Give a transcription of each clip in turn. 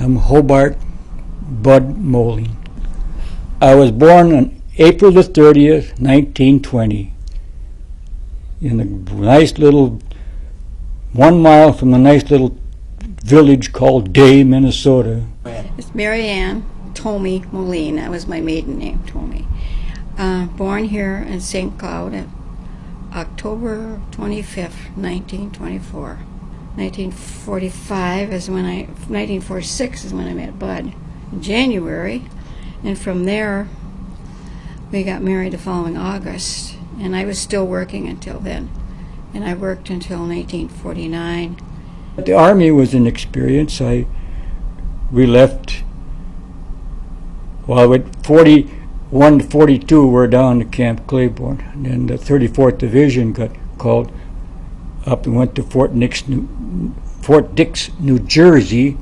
I'm Hobart Bud Molin. I was born on April the 30th, 1920, in a nice little, 1 mile from the nice little village called Day, Minnesota. It's Mary Ann Molin. That was my maiden name, Tommy. Born here in St. Cloud on October 25th, 1924. 1946 is when I met Bud in January, and from there we got married the following August, and I was still working until then, and I worked until 1949. The Army was an experience. We left, well, with 41 to 42 were down to Camp Claiborne, and then the 34th Division got called up and went to Fort Dix, New Jersey,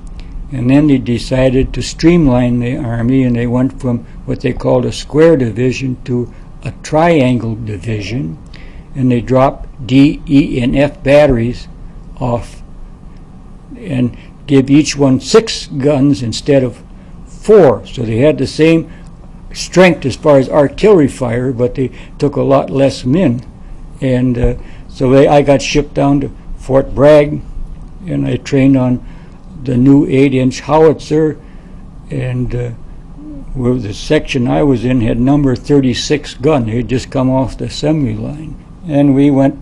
and then they decided to streamline the Army, and they went from what they called a square division to a triangle division, and they dropped D, E, and F batteries off and gave each one 6 guns instead of 4. So they had the same strength as far as artillery fire, but they took a lot less men. And so I got shipped down to Fort Bragg, and I trained on the new 8-inch howitzer, and the section I was in had number 36 gun. They had just come off the assembly line. And we went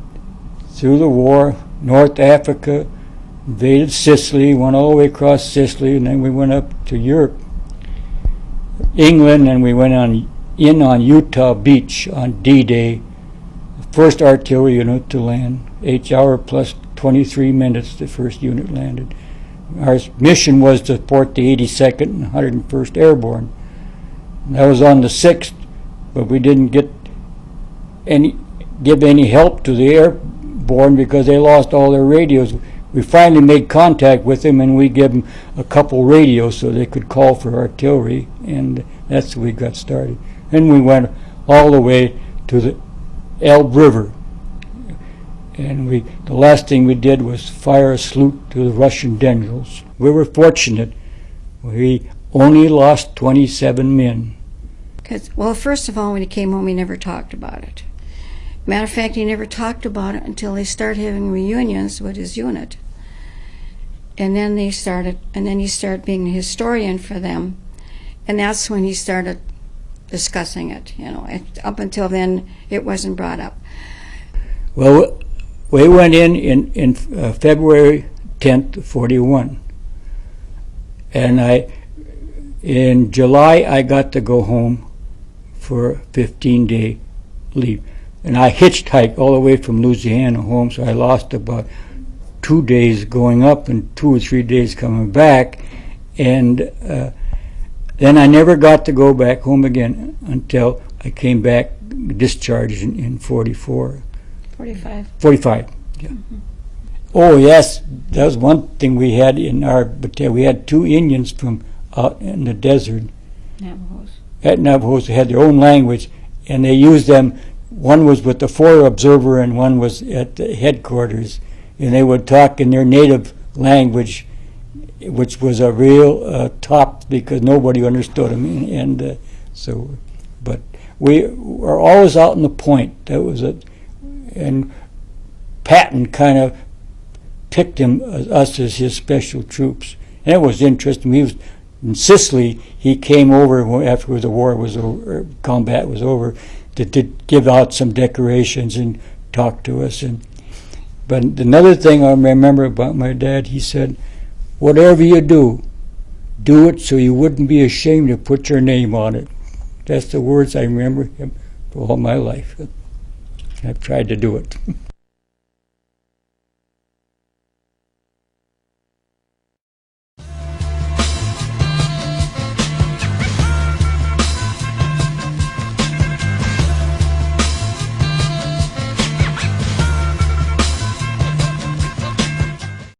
through the war, North Africa, invaded Sicily, went all the way across Sicily, and then we went up to Europe, England, and we went in on Utah Beach on D-Day, the first artillery unit to land. 8 hours plus 23 minutes the first unit landed. Our mission was to support the 82nd and 101st Airborne. That was on the 6th, but we didn't give any help to the airborne because they lost all their radios. We finally made contact with them, and we gave them a couple radios so they could call for artillery, and that's where we got started. Then we went all the way to the Elbe River, and the last thing we did was fire a salute to the Russian generals. We were fortunate. We only lost 27 men. Well, first of all, when he came home, he never talked about it. Matter of fact, he never talked about it until they started having reunions with his unit. And then he started being a historian for them, and that's when he started discussing it. Up until then, it wasn't brought up. Well, we went in February 10th, 41, and in July I got to go home for a 15-day leave. And I hitchhiked all the way from Louisiana home, so I lost about 2 days going up and 2 or 3 days coming back. And then I never got to go back home again until I came back discharged in 44. 45, yeah. Mm-hmm. Oh, yes, that was one thing we had in our battalion. We had 2 Indians from out in the desert. Navajos. At Navajos, they had their own language, and they used them. One was with the Foyer Observer, and one was at the headquarters, and they would talk in their native language, which was a real top because nobody understood them. But we were always out in the point. That was it. And Patton kind of picked us as his special troops, and it was interesting. He was in Sicily. He came over after the war was over, combat was over, to give out some decorations and talk to us. But another thing I remember about my dad, he said, whatever you do it so you wouldn't be ashamed to put your name on it. That's the words I remember him for all my life. I've tried to do it.